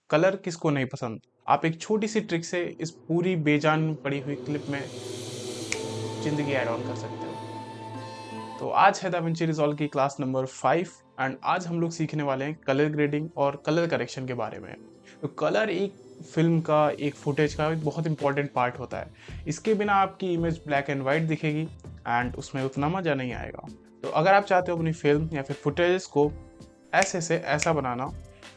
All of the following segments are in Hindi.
कलर किसको नहीं पसंद। आप एक छोटी सी ट्रिक से इस पूरी बेजान पड़ी हुई क्लिप में ज़िंदगी ऐड ऑन कर सकते हो। तो आज है दाविंची रिज़ॉल्व की क्लास नंबर 5 एंड आज हम लोग सीखने वाले हैं कलर ग्रेडिंग और कलर करेक्शन के बारे में। तो कलर एक फ़िल्म का, एक फुटेज का एक बहुत इंपॉर्टेंट पार्ट होता है। इसके बिना आपकी इमेज ब्लैक एंड वाइट दिखेगी एंड उसमें उतना मज़ा नहीं आएगा। तो अगर आप चाहते हो अपनी फ़िल्म या फिर फुटेज को ऐसे से ऐसा बनाना,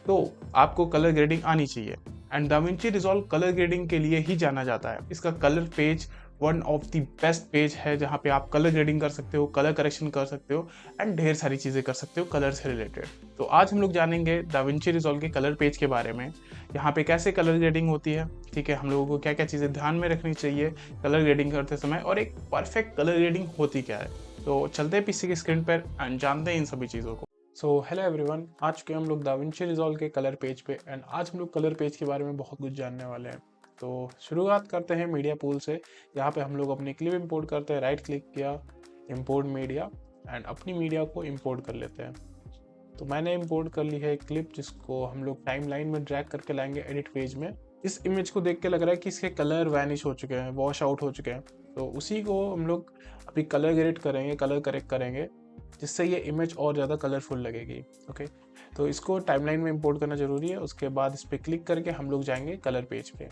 तो आपको कलर ग्रेडिंग आनी चाहिए। And Da Vinci resolve colour grading के लिए ही जाना जाता है। इसका colour page one of the best page है जहाँ पे आप कलर ग्रेडिंग कर सकते हो, कलर करेक्शन कर सकते हो एंड ढेर सारी चीज़ें कर सकते हो कलर से रिलेटेड। तो आज हम लोग जानेंगे दाविंची रिज़ॉल्व के कलर पेज के बारे में, यहाँ पे कैसे कलर ग्रेडिंग होती है, ठीक है, हम लोगों को क्या क्या चीज़ें ध्यान में रखनी चाहिए कलर ग्रेडिंग करते समय, और एक परफेक्ट कलर ग्रेडिंग होती क्या है। तो चलते हैं पीसी की स्क्रीन पर एंड जानते हैं इन सभी चीज़ों को। सो हेलो एवरीवन, आ चुके हैं हम लोग दाविंची रिज़ॉल्व के कलर पेज पे एंड आज हम लोग कलर पेज के बारे में बहुत कुछ जानने वाले हैं। तो शुरुआत करते हैं मीडिया पूल से। यहाँ पे हम लोग अपनी क्लिप इंपोर्ट करते हैं, राइट क्लिक किया, इंपोर्ट मीडिया एंड अपनी मीडिया को इंपोर्ट कर लेते हैं। तो मैंने इंपोर्ट कर ली है एक क्लिप जिसको हम लोग टाइमलाइन में ड्रैग करके लाएंगे एडिट पेज में। इस इमेज को देख के लग रहा है कि इसके कलर वैनिश हो चुके हैं, वॉश आउट हो चुके हैं, तो उसी को हम लोग अभी कलर ग्रेड करेंगे, कलर करेक्ट करेंगे, जिससे ये इमेज और ज़्यादा कलरफुल लगेगी। ओके, तो इसको टाइमलाइन में इंपोर्ट करना ज़रूरी है। उसके बाद इस पर क्लिक करके हम लोग जाएंगे कलर पेज पे।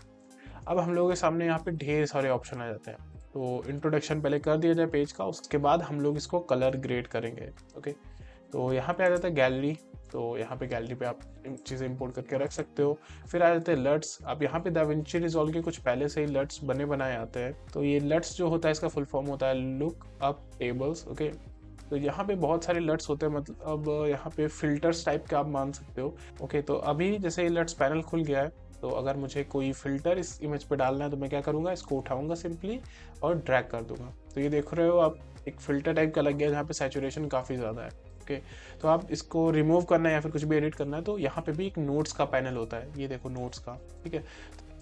अब हम लोगों के सामने यहाँ पे ढेर सारे ऑप्शन आ जाते हैं। तो इंट्रोडक्शन पहले कर दिया जाए पेज का, उसके बाद हम लोग इसको कलर ग्रेड करेंगे। ओके, तो यहाँ पे आ जाता है गैलरी। तो यहाँ पे गैलरी पे आप चीज़ें इंपोर्ट करके रख सकते हो। फिर आ जाते हैं लट्स। अब यहाँ पे दाविंची रिज़ॉल्व के कुछ पहले से ही लट्स बने बनाए आते हैं। तो ये लट्स जो होता है इसका फुल फॉर्म होता है लुक अप टेबल्स। ओके, तो यहाँ पे बहुत सारे लट्स होते हैं, मतलब अब यहाँ पे फिल्टर्स टाइप के आप मान सकते हो। ओके, तो अभी जैसे ये लट्स पैनल खुल गया है, तो अगर मुझे कोई फिल्टर इस इमेज पे डालना है तो मैं क्या करूँगा, इसको उठाऊंगा सिंपली और ड्रैग कर दूंगा। तो ये देख रहे हो आप, एक फिल्टर टाइप का लग गया जहाँ पे सैचुरेशन काफ़ी ज़्यादा है। ओके, तो आप इसको रिमूव करना है या फिर कुछ भी एडिट करना है तो यहाँ पे भी एक नोट्स का पैनल होता है, ये देखो नोट्स का। ठीक है,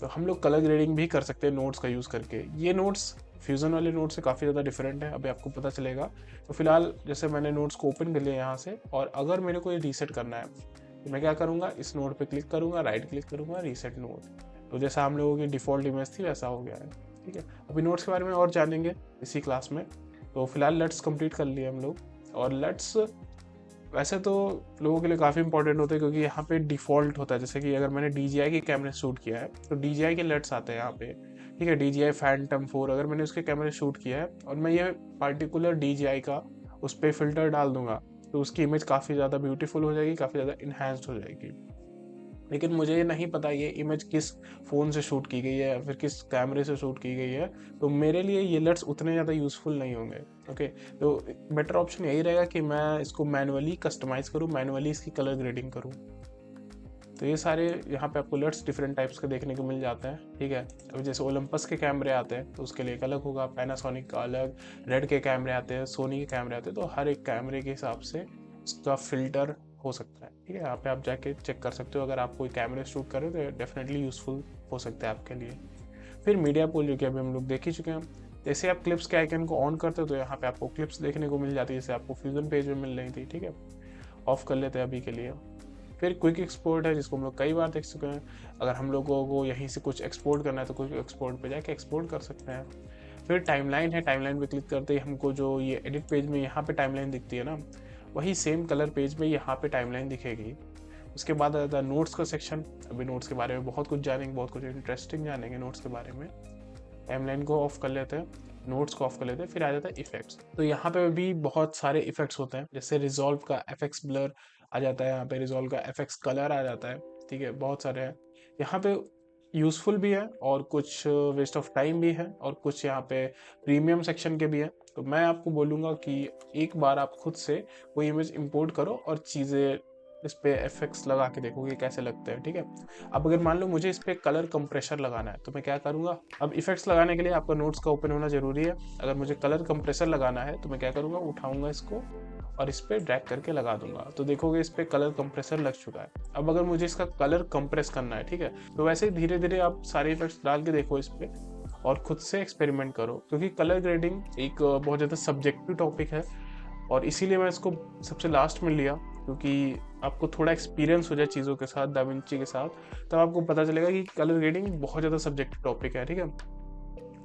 तो हम लोग कलर ग्रेडिंग भी कर सकते हैं नोट्स का यूज़ करके। ये नोट्स फ्यूज़न वाले नोट से काफ़ी ज़्यादा डिफरेंट है, अभी आपको पता चलेगा। तो फिलहाल जैसे मैंने नोट्स को ओपन कर लिया यहाँ से, और अगर मेरे को ये रीसेट करना है तो मैं क्या करूँगा, इस नोट पे क्लिक करूँगा, राइट क्लिक करूँगा, रीसेट नोट। तो जैसा हम लोगों की डिफ़ॉल्ट इमेज थी वैसा हो गया है। ठीक है, अभी नोट्स के बारे में और जानेंगे इसी क्लास में। तो फिलहाल लेट्स कंप्लीट कर लिए हम लोग। और लेट्स वैसे तो लोगों के लिए काफ़ी इंपॉर्टेंट होता है क्योंकि यहाँ पे डिफ़ॉल्ट होता है। जैसे कि अगर मैंने DJI के कैमरे शूट किया है तो DJI के लेट्स आते हैं यहाँ पे। ठीक है, DJI Phantom 4 अगर मैंने उसके कैमरे शूट किया है और मैं ये पार्टिकुलर DJI का उस पर फिल्टर डाल दूंगा तो उसकी इमेज काफ़ी ज़्यादा ब्यूटीफुल हो जाएगी, काफ़ी ज़्यादा इन्हांस्ड हो जाएगी। लेकिन मुझे ये नहीं पता ये इमेज किस फ़ोन से शूट की गई है या फिर किस कैमरे से शूट की गई है, तो मेरे लिए ये लेट्स उतने ज़्यादा यूज़फुल नहीं होंगे। ओके, तो बेटर ऑप्शन यही रहेगा कि मैं इसको मैनुअली कस्टमाइज़ करूँ, मैनुअली इसकी कलर ग्रेडिंग करूँ। तो ये सारे यहाँ पे आपको लेट्स डिफरेंट टाइप्स के देखने को मिल जाते हैं। ठीक है, अब जैसे ओलंपस के कैमरे आते हैं तो उसके लिए एक अलग होगा, पैनासोनिक का अलग, रेड के कैमरे आते हैं, सोनी के कैमरे आते हैं, तो हर एक कैमरे के हिसाब से इसका फिल्टर हो सकता है। ठीक है, यहाँ पे आप जाके चेक कर सकते हो, अगर आप कोई कैमरे शूट करें तो डेफिनेटली यूज़फुल हो सकता है आपके लिए। फिर मीडिया पूल जो कि अभी हम लोग देख ही चुके हैं। जैसे आप क्लिप्स के आइकन को ऑन करते हो तो यहाँ पे आपको क्लिप्स देखने को मिल जाती है, जैसे आपको फ्यूजन पेज में मिल रही थी। ठीक है, ऑफ कर लेते हैं अभी के लिए। फिर क्विक एक्सपोर्ट है जिसको हम लोग कई बार देख चुके हैं। अगर हम लोगों को यहीं से कुछ एक्सपोर्ट करना है तो क्विक एक्सपोर्ट पे जाके एक्सपोर्ट कर सकते हैं। फिर टाइमलाइन है, टाइमलाइन पे क्लिक करते ही हमको जो ये एडिट पेज में यहाँ पे टाइमलाइन दिखती है ना, वही सेम कलर पेज में यहाँ पे टाइमलाइन दिखेगी। उसके बाद आ जाता है नोट्स का सेक्शन। अभी नोट्स के बारे में बहुत कुछ जानेंगे, बहुत कुछ इंटरेस्टिंग जानेंगे नोट्स के बारे में। टाइमलाइन को ऑफ कर लेते हैं, नोट्स को ऑफ कर लेते हैं। फिर आ जाता है इफेक्ट्स। तो यहाँ पे भी बहुत सारे इफेक्ट्स होते हैं, जैसे रिजॉल्व का एफएक्स ब्लर आ जाता है, यहाँ पे रिजॉल्व का एफएक्स कलर आ जाता है। ठीक है, बहुत सारे हैं यहाँ पे, यूज़फुल भी है और कुछ वेस्ट ऑफ टाइम भी है और कुछ यहाँ पे प्रीमियम सेक्शन के भी है। तो मैं आपको बोलूँगा कि एक बार आप खुद से कोई इमेज इंपोर्ट करो और चीज़ें इस पे एफेक्ट्स लगा के देखो कि कैसे लगते हैं। ठीक है, अब अगर मान लो मुझे इस पे कलर कंप्रेसर लगाना है तो मैं क्या करूँगा, अब इफेक्ट्स लगाने के लिए आपका नोट्स का ओपन होना जरूरी है। अगर मुझे कलर कंप्रेसर लगाना है तो मैं क्या करूँगा, उठाऊंगा इसको और इस पर ड्रैग करके लगा दूंगा, तो देखोगे इस पर कलर कंप्रेसर लग चुका है। अब अगर मुझे इसका कलर कंप्रेस करना है, ठीक है, तो वैसे धीरे धीरे आप सारे इफेक्ट्स डाल के देखो इस पर और खुद से एक्सपेरिमेंट करो, क्योंकि कलर ग्रेडिंग एक बहुत ज़्यादा सब्जेक्टिव टॉपिक है और इसीलिए मैं इसको सबसे लास्ट में लिया। क्योंकि आपको थोड़ा एक्सपीरियंस हो जाए चीज़ों के साथ, दाविंची के साथ, तब आपको पता चलेगा कि कलर ग्रेडिंग बहुत ज़्यादा सब्जेक्टिव टॉपिक है, ठीक है।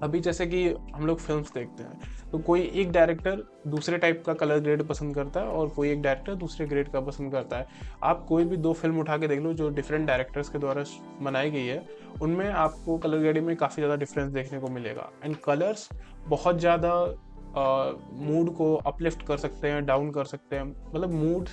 अभी जैसे कि हम लोग फिल्म्स देखते हैं, तो कोई एक डायरेक्टर दूसरे टाइप का कलर ग्रेड पसंद करता है और कोई एक डायरेक्टर दूसरे ग्रेड का पसंद करता है। आप कोई भी 2 फिल्म उठा के देख लो जो डिफरेंट डायरेक्टर्स के द्वारा बनाई गई है, उनमें आपको कलर ग्रेडिंग में काफ़ी ज़्यादा डिफरेंस देखने को मिलेगा। एंड कलर्स बहुत ज़्यादा मूड को अपलिफ्ट कर सकते हैं, डाउन कर सकते हैं, मतलब मूड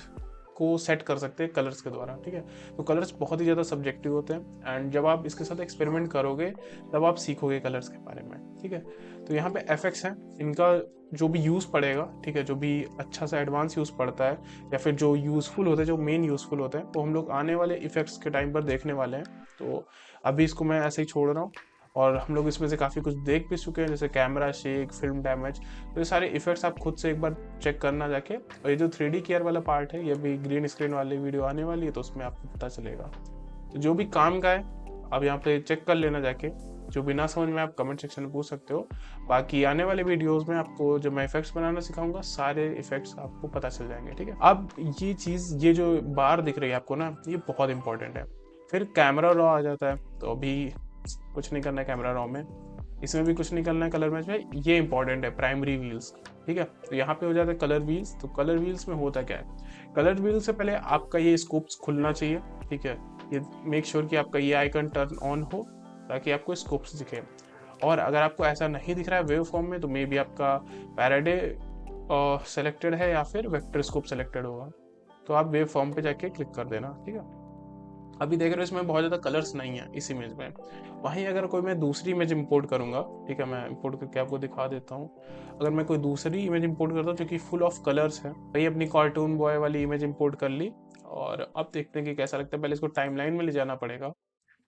को सेट कर सकते हैं कलर्स के द्वारा, ठीक है। तो कलर्स बहुत ही ज़्यादा सब्जेक्टिव होते हैं एंड जब आप इसके साथ एक्सपेरिमेंट करोगे तब आप सीखोगे कलर्स के बारे में, ठीक है। तो यहाँ पे एफेक्ट्स हैं, इनका जो भी यूज़ पड़ेगा, ठीक है, जो भी अच्छा सा एडवांस यूज़ पड़ता है या फिर जो यूज़फुल होते हैं, जो मेन यूज़फुल होते हैं, वो हम लोग आने वाले इफेक्ट्स के टाइम पर देखने वाले हैं। तो अभी इसको मैं ऐसे ही छोड़ रहा हूँ और हम लोग इसमें से काफ़ी कुछ देख भी चुके हैं, जैसे कैमरा शेक, फिल्म डैमेज। तो ये सारे इफेक्ट्स आप खुद से एक बार चेक करना जाके। और ये जो 3D केयर वाला पार्ट है, ये भी ग्रीन स्क्रीन वाली वीडियो आने वाली है, तो उसमें आपको पता चलेगा। तो जो भी काम का है आप यहाँ पे चेक कर लेना जाके। जो भी ना समझ में आप कमेंट सेक्शन में पूछ सकते हो। बाकी आने वाले वीडियोस में आपको जब मैं इफेक्ट्स बनाना सिखाऊंगा, सारे इफेक्ट्स आपको पता चल जाएंगे, ठीक है। अब ये चीज़, ये जो बार दिख रही है आपको ना, ये बहुत इंपॉर्टेंट है। फिर कैमरा रॉ आ जाता है, तो अभी कुछ नहीं करना है कैमरा रॉ में, इसमें भी कुछ नहीं करना है कलर मैच में। ये इंपॉर्टेंट है, प्राइमरी व्हील्स, ठीक है। तो यहाँ पे हो जाता है कलर व्हील्स। तो कलर व्हील्स में होता क्या है, कलर व्हील से पहले आपका ये स्कोप्स खुलना चाहिए, ठीक है। ये मेक श्योर कि आपका ये आइकन टर्न ऑन हो ताकि आपको स्कोप्स दिखे। और अगर आपको ऐसा नहीं दिख रहा है वेव फॉर्म में, तो मे बी आपका पैराडे सेलेक्टेड है या फिर वेक्टर स्कोप सेलेक्टेड होगा। तो आप वेव फॉर्म पे जाके क्लिक कर देना, ठीक है। अभी देख रहे हो इसमें बहुत ज़्यादा कलर्स नहीं है इस इमेज में। वहीं अगर कोई मैं दूसरी इमेज इंपोर्ट करूंगा, ठीक है, मैं इंपोर्ट करके आपको दिखा देता हूँ। अगर मैं कोई दूसरी इमेज इंपोर्ट करता हूँ जो कि फुल ऑफ कलर्स है, वही अपनी कार्टून बॉय वाली इमेज इंपोर्ट कर ली, और अब देखते हैं कि कैसा लगता है। पहले इसको टाइमलाइन में ले जाना पड़ेगा।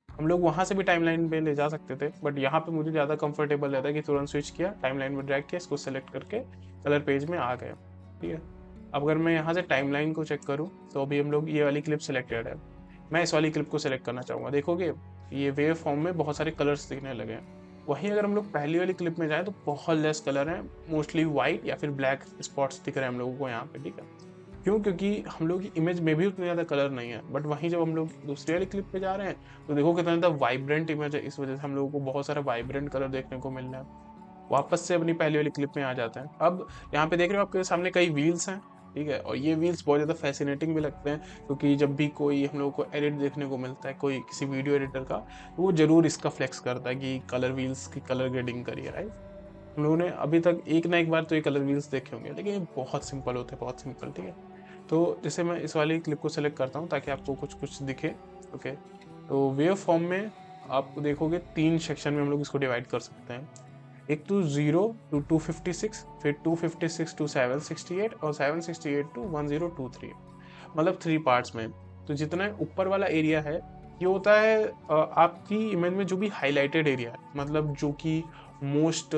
हम लोग वहां से भी टाइमलाइन में ले जा सकते थे, बट यहाँ पे मुझे ज़्यादा कंफर्टेबल रहता है कि तुरंत स्विच किया, टाइमलाइन में ड्रैग किया, इसको सेलेक्ट करके कलर पेज में आ गए, ठीक है। अब अगर मैं यहाँ से टाइमलाइन को चेक करूँ, तो अभी हम लोग ये वाली क्लिप सेलेक्टेड है, मैं इस वाली क्लिप को सेलेक्ट करना चाहूँगा। देखोगे ये वेव फॉर्म में बहुत सारे कलर्स दिखने लगे हैं। वहीं अगर हम लोग पहली वाली क्लिप में जाएं तो बहुत लेस कलर हैं, मोस्टली वाइट या फिर ब्लैक स्पॉट्स दिख रहे हैं हम लोगों को यहाँ पे, ठीक है। क्यों? क्योंकि हम लोग की इमेज में भी उतने ज़्यादा कलर नहीं है। बट वहीं जब हम लोग दूसरी वाली क्लिप पे जा रहे हैं तो देखो कितना ज़्यादा वाइब्रेंट इमेज है, इस वजह से हम लोगों को बहुत सारा वाइब्रेंट कलर देखने को मिल रहा है। वापस से अपनी पहली वाली क्लिप में आ जाते हैं। अब यहाँ पे देख रहे हो आपके सामने कई व्हील्स हैं, ठीक है। और ये व्हील्स बहुत ज़्यादा फैसिनेटिंग भी लगते हैं, क्योंकि जब भी कोई हम लोगों को एडिट देखने को मिलता है, कोई किसी वीडियो एडिटर का, तो वो जरूर इसका फ्लेक्स करता है कि कलर व्हील्स की कलर ग्रेडिंग करिए, राइट। हम लोगों ने अभी तक एक ना एक बार तो ये कलर व्हील्स देखे होंगे, लेकिन ये बहुत सिंपल होते हैं, बहुत सिंपल, ठीक है। तो जैसे मैं इस वाली क्लिप को सेलेक्ट करता हूँ ताकि आपको कुछ कुछ दिखे, ओके। तो वेव फॉर्म में आप देखोगे 3 सेक्शन में हम लोग इसको डिवाइड कर सकते हैं। एक तो 0 to 256, फिर 256 to 768 और 768 to 1023, मतलब 3 पार्ट्स में। तो जितना ऊपर वाला एरिया है ये होता है आपकी इमेज में जो भी हाईलाइटेड एरिया है, मतलब जो कि मोस्ट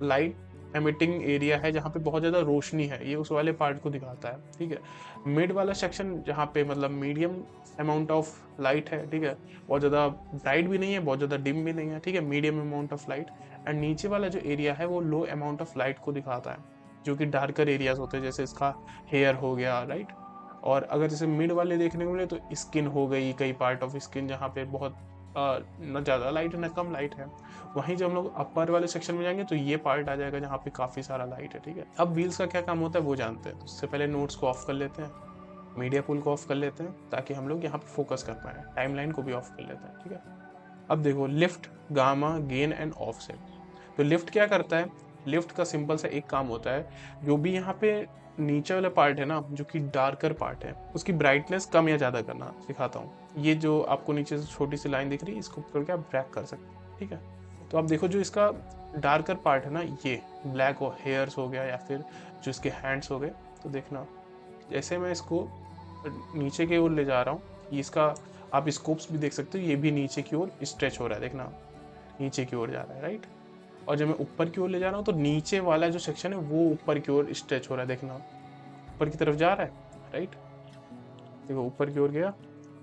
लाइट एमिटिंग एरिया है, जहाँ पे बहुत ज़्यादा रोशनी है, ये उस वाले पार्ट को दिखाता है, ठीक है। मिड वाला सेक्शन जहाँ पे मतलब मीडियम अमाउंट ऑफ लाइट है, ठीक है, बहुत ज़्यादा ब्राइट भी नहीं है, बहुत ज़्यादा डिम भी नहीं है, ठीक है, medium amount of light. And नीचे वाला जो एरिया है वो लो अमाउंट ऑफ लाइट को दिखाता है, जो कि डार्कर एरियाज होते हैं, जैसे इसका हेयर हो गया, राइट। और अगर जैसे मिड वाले देखने को मिले तो स्किन हो गई, कई पार्ट ऑफ स्किन जहाँ पे बहुत न ज़्यादा लाइट है न कम लाइट है। वहीं जब हम लोग अपर वाले सेक्शन में जाएंगे तो ये पार्ट आ जाएगा जहाँ पे काफ़ी सारा लाइट है, ठीक है। अब व्हील्स का क्या काम होता है वो जानते हैं। तो उससे पहले नोट्स को ऑफ कर लेते हैं, मीडिया पुल को ऑफ कर लेते हैं, ताकि हम लोग यहाँ पे फोकस कर पाए। टाइमलाइन को भी ऑफ कर लेते हैं, ठीक है। अब देखो lift, gamma, gain and offset. तो लिफ्ट क्या करता है, लिफ्ट का सिंपल सा एक काम होता है, जो भी यहाँ पे नीचे वाला पार्ट है ना, जो कि डार्कर पार्ट है, उसकी ब्राइटनेस कम या ज़्यादा करना सिखाता हूँ। ये जो आपको नीचे से छोटी सी लाइन दिख रही है, इसको पकड़ के आप ब्रैक कर सकते हैं, ठीक है। तो आप देखो जो इसका डार्कर पार्ट है ना, ये ब्लैक हो, हेयर्स हो गया या फिर जो इसके हैंड्स हो गए, तो देखना जैसे मैं इसको नीचे की ओर ले जा रहा हूँ, ये इसका आप स्कोप्स भी देख सकते हो, ये भी नीचे की ओर स्ट्रेच हो रहा है, देखना नीचे की ओर जा रहा है, राइट। और जब मैं ऊपर की ओर ले जा रहा हूँ तो नीचे वाला जो सेक्शन है वो ऊपर की ओर स्ट्रेच हो रहा है, देखना ऊपर की तरफ जा रहा है, राइट। देखो ऊपर की ओर गया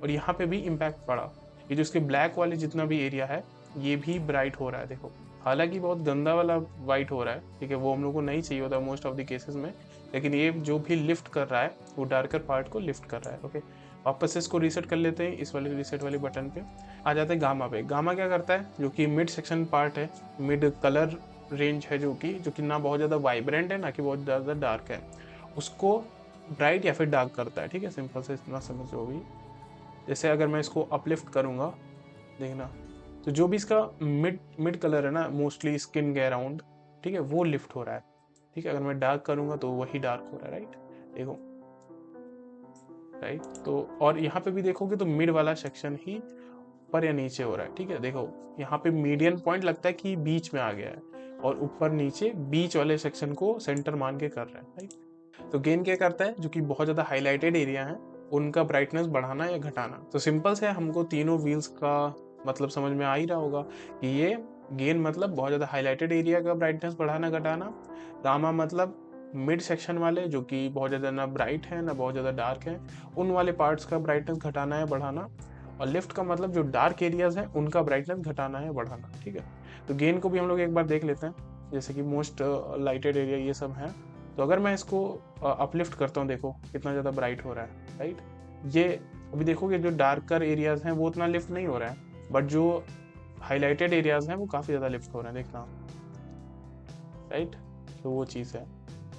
और यहाँ पे भी इम्पैक्ट पड़ा। ये जो इसके ब्लैक वाले जितना भी एरिया है ये भी ब्राइट हो रहा है, देखो। हालांकि बहुत गंदा वाला वाइट हो रहा है, ठीक है, वो हम लोग को नहीं चाहिए होता मोस्ट ऑफ द केसेस में, लेकिन ये जो भी लिफ्ट कर रहा है वो डार्कर पार्ट को लिफ्ट कर रहा है। ओके, वापस से इसको रीसेट कर लेते हैं, इस वाले रीसेट वाले बटन पे आ जाते हैं गामा पे। गामा क्या करता है, जो कि मिड सेक्शन पार्ट है, मिड कलर रेंज है, जो कि ना बहुत ज़्यादा वाइब्रेंट है ना कि बहुत ज़्यादा डार्क है, उसको ब्राइट या फिर डार्क करता है। ठीक है, सिंपल से इतना समझो भी। जैसे अगर मैं इसको अपलिफ्ट करूँगा, देखना, तो जो भी इसका मिड कलर है ना, मोस्टली स्किन के अराउंड, ठीक है, वो लिफ्ट हो रहा है। ठीक है, अगर मैं डार्क करूँगा तो वही डार्क हो रहा है। राइट, देखो, राइट। तो और यहाँ पे भी देखोगे तो मिड वाला सेक्शन ही ऊपर या नीचे हो रहा है। ठीक है, देखो यहाँ पे मीडियन पॉइंट लगता है कि बीच में आ गया है, और ऊपर नीचे बीच वाले सेक्शन को सेंटर मान के कर रहा है। राइट, तो गेन क्या करता है, जो कि बहुत ज़्यादा हाईलाइटेड एरिया है उनका ब्राइटनेस बढ़ाना या घटाना। तो सिंपल से हमको तीनों व्हील्स का मतलब समझ में आ ही रहा होगा कि ये गेन मतलब बहुत ज़्यादा हाईलाइटेड एरिया का ब्राइटनेस बढ़ाना घटाना, गामा मतलब मिड सेक्शन वाले जो कि बहुत ज़्यादा ना ब्राइट है ना बहुत ज़्यादा डार्क है, उन वाले पार्ट्स का ब्राइटनेस घटाना या बढ़ाना, और लिफ्ट का मतलब जो डार्क एरियाज हैं उनका ब्राइटनेस घटाना या बढ़ाना। ठीक है, तो गेन को भी हम लोग एक बार देख लेते हैं, जैसे कि मोस्ट लाइटेड एरिया ये सब है। तो अगर मैं इसको अपलिफ्ट करता हूँ, देखो कितना ज़्यादा ब्राइट हो रहा है। राइट, ये अभी देखोगे जो डार्कर एरियाज हैं वो उतना लिफ्ट नहीं हो रहा है, बट जो हाईलाइटेड एरियाज हैं वो काफ़ी ज़्यादा लिफ्ट हो रहे हैं, देखना। राइट, तो वो चीज़ है।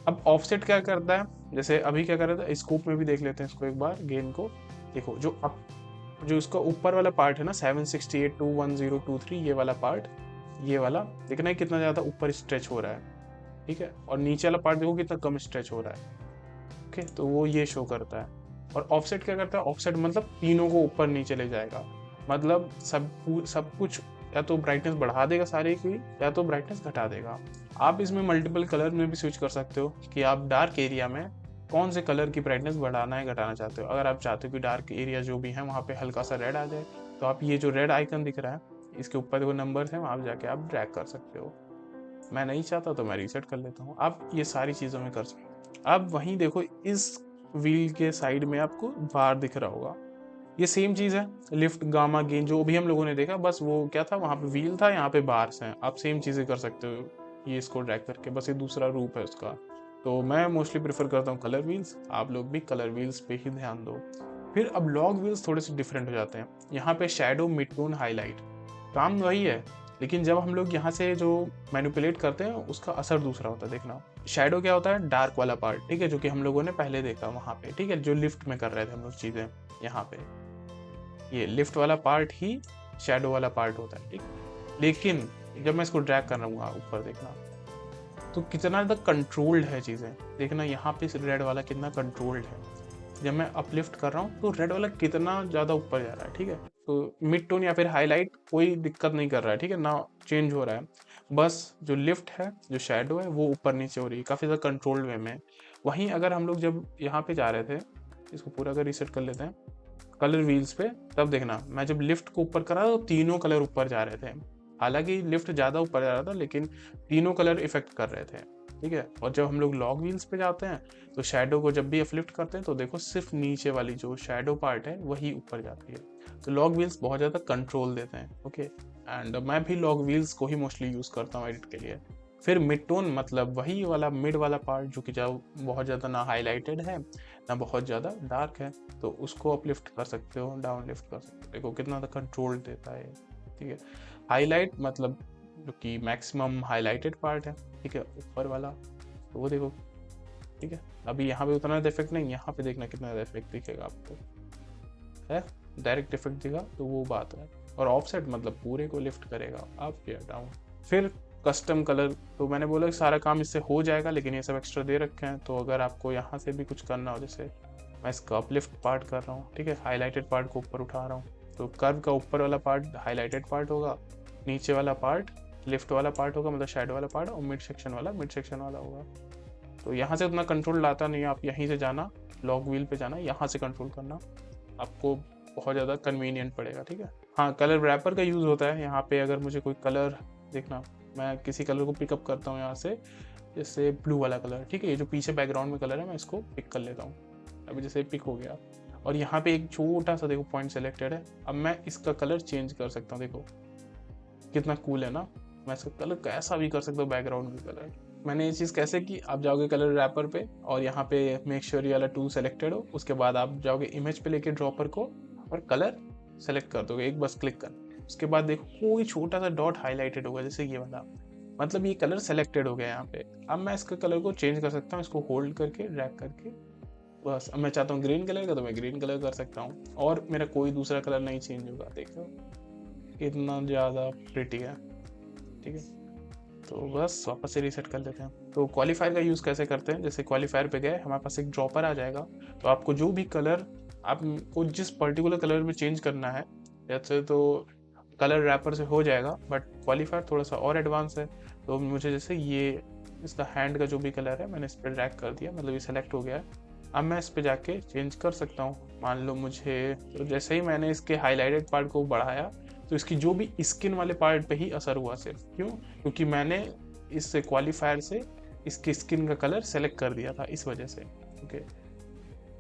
अब ऑफसेट क्या करता है, जैसे अभी क्या कर रहा था, स्कोप में भी देख लेते हैं इसको एक बार। गेन को देखो, जो इसका ऊपर वाला पार्ट है ना 768 to 1023, ये वाला पार्ट, ये वाला देखना है कितना ज़्यादा ऊपर स्ट्रेच हो रहा है। ठीक है, और नीचे वाला पार्ट देखो कितना कम स्ट्रेच हो रहा है। ओके, तो वो ये शो करता है। और ऑफसेट क्या करता है, ऑफसेट मतलब तीनों को ऊपर नीचे ले जाएगा, मतलब सब कुछ या तो ब्राइटनेस बढ़ा देगा सारे की, या तो ब्राइटनेस घटा देगा। आप इसमें मल्टीपल कलर में भी स्विच कर सकते हो कि आप डार्क एरिया में कौन से कलर की ब्राइटनेस बढ़ाना है घटाना चाहते हो। अगर आप चाहते हो कि डार्क एरिया जो भी है वहाँ पे हल्का सा रेड आ जाए, तो आप ये जो रेड आइकन दिख रहा है इसके ऊपर देखो नंबर्स हैं, वहाँ पे जाके आप ड्रैग कर सकते हो। मैं नहीं चाहता तो मैं रीसेट कर लेता हूँ। आप ये सारी चीज़ों में कर सकते हो। अब वहीं देखो इस व्हील के साइड में आपको बार दिख रहा होगा, ये सेम चीज़ है, लिफ्ट गामा गेन जो भी हम लोगों ने देखा, बस वो क्या था, वहाँ पे व्हील था, यहाँ पे बार्स हैं। आप सेम चीज़ें कर सकते हो ये इसको ड्रैग करके, बस ये दूसरा रूप है उसका। तो मैं मोस्टली प्रेफर करता हूँ कलर व्हील्स, आप लोग भी कलर व्हील्स पे ही ध्यान दो। फिर अब लॉग व्हील्स थोड़े से डिफरेंट हो जाते हैं। यहाँ पे शैडो, मिड टोन, हाईलाइट, काम वही है, लेकिन जब हम लोग यहाँ से जो मैनिपुलेट करते हैं उसका असर दूसरा होता है। देखना, शैडो क्या होता है, डार्क वाला पार्ट, ठीक है, जो कि हम लोगों ने पहले देखा वहाँ पे, ठीक है, जो लिफ्ट में कर रहे थे हम लोग चीज़ें, यहाँ पे ये लिफ्ट वाला पार्ट ही शैडो वाला पार्ट होता है। ठीक, लेकिन जब मैं इसको ड्रैग कर रहा हूँ ऊपर, देखना तो कितना ज़्यादा कंट्रोल्ड है चीज़ें। देखना यहाँ पे रेड वाला कितना कंट्रोल्ड है, जब मैं अपलिफ्ट कर रहा हूँ तो रेड वाला कितना ज़्यादा ऊपर जा रहा है। ठीक है, तो मिड टोन या फिर हाईलाइट कोई दिक्कत नहीं कर रहा है, ठीक है ना, चेंज हो रहा है, बस जो लिफ्ट है जो शैडो है वो ऊपर नीचे हो रही है काफ़ी ज़्यादा कंट्रोल्ड वे में। वहीं अगर हम लोग जब यहाँ पे जा रहे थे, इसको पूरा अगर रीसेट कर लेते हैं कलर व्हील्स पे, तब देखना मैं जब लिफ्ट को ऊपर करा तो तीनों कलर ऊपर जा रहे थे। हालांकि लिफ्ट ज़्यादा ऊपर जा रहा था लेकिन तीनों कलर इफेक्ट कर रहे थे। ठीक है, और जब हम लोग लॉग व्हील्स पे जाते हैं तो शैडो को जब भी अपलिफ्ट करते हैं तो देखो सिर्फ नीचे वाली जो शैडो पार्ट है वही ऊपर जाती है। तो लॉग व्हील्स बहुत ज़्यादा कंट्रोल देते हैं। ओके, एंड मैं भी लॉग व्हील्स को ही मोस्टली यूज़ करता हूँ एडिट के लिए। फिर मिड टोन मतलब वही वाला मिड वाला पार्ट जो कि जब बहुत ज़्यादा ना हाईलाइटेड है ना बहुत ज़्यादा डार्क है, तो उसको अपलिफ्ट कर सकते हो, डाउन लिफ्ट कर सकते हो, देखो कितना कंट्रोल देता है। ठीक है, हाईलाइट मतलब जो कि मैक्सिमम हाईलाइटेड पार्ट है, ठीक है, ऊपर वाला, तो वो देखो। ठीक है, अभी यहाँ पे उतना इफेक्ट नहीं, यहाँ पे देखना कितना इफेक्ट दिखेगा आपको, है डायरेक्ट इफेक्ट दिखा, तो वो बात है। और ऑफसेट मतलब पूरे को लिफ्ट करेगा आप या डाउन। फिर कस्टम कलर, तो मैंने बोला कि सारा काम इससे हो जाएगा, लेकिन ये सब एक्स्ट्रा दे रखे हैं, तो अगर आपको यहाँ से भी कुछ करना हो, जैसे मैं इसका अपलिफ्ट पार्ट कर रहा हूँ, ठीक है, हाईलाइटेड पार्ट को ऊपर उठा रहा हूँ, तो कर्व का ऊपर वाला पार्ट हाईलाइटेड पार्ट होगा, नीचे वाला पार्ट लिफ्ट वाला पार्ट होगा मतलब शैडो वाला पार्ट, और मिड सेक्शन वाला होगा। तो यहाँ से उतना कंट्रोल लाता नहीं, आप यहीं से जाना, लॉग व्हील पे जाना, यहाँ से कंट्रोल करना, आपको बहुत ज़्यादा कन्वीनियंट पड़ेगा। ठीक है, हाँ, कलर रैपर का यूज़ होता है यहाँ पे। अगर मुझे कोई कलर देखना, मैं किसी कलर को पिकअप करता हूँ यहाँ से, जैसे ब्लू वाला कलर, ठीक है, ये जो पीछे बैकग्राउंड में कलर है मैं इसको पिक कर लेता हूँ। अभी जैसे पिक हो गया, और यहाँ पे एक छोटा सा देखो पॉइंट सेलेक्टेड है। अब मैं इसका कलर चेंज कर सकता हूँ, देखो कितना कूल है ना, मैं इसका कलर कैसा भी कर सकता हूँ, बैकग्राउंड का कलर। मैंने ये चीज़ कैसे की, आप जाओगे कलर रैपर पे और यहाँ पे मेक श्योर ये वाला टू सेलेक्टेड हो, उसके बाद आप जाओगे इमेज पे लेके ड्रॉपर को और कलर सेलेक्ट कर दोगे, एक बस क्लिक कर। उसके बाद देखो कोई छोटा सा डॉट हाईलाइटेड होगा जैसे ये वाला, मतलब ये कलर सेलेक्टेड हो गया यहाँ पे। अब मैं इसका कलर को चेंज कर सकता हूँ, इसको होल्ड करके ड्रैग करके, बस अब मैं चाहता हूँ ग्रीन कलर का तो मैं ग्रीन कलर कर सकता हूँ और मेरा कोई दूसरा कलर नहीं चेंज होगा। देखो इतना ज़्यादा प्रिटी है, ठीक है। तो बस वापस से रीसेट कर लेते हैं। तो क्वालिफायर का यूज़ कैसे करते हैं, जैसे क्वालिफायर पे गए हमारे पास एक ड्रॉपर आ जाएगा, तो आपको जो भी कलर आपको जिस पर्टिकुलर कलर में चेंज करना है, जैसे तो कलर रैपर से हो जाएगा, बट क्वालिफायर थोड़ा सा और एडवांस है। तो मुझे जैसे ये इसका हैंड का जो भी कलर है मैंने इस पर ड्रैग कर दिया, मतलब ये सेलेक्ट हो गया है। अब मैं इस पर जाके चेंज कर सकता हूँ। मान लो मुझे, तो जैसे ही मैंने इसके हाईलाइटेड पार्ट को बढ़ाया तो इसकी जो भी स्किन वाले पार्ट पे ही असर हुआ सिर्फ। क्यों? क्योंकि मैंने इस क्वालिफायर से इसकी स्किन का कलर सेलेक्ट कर दिया था, इस वजह से। ओके,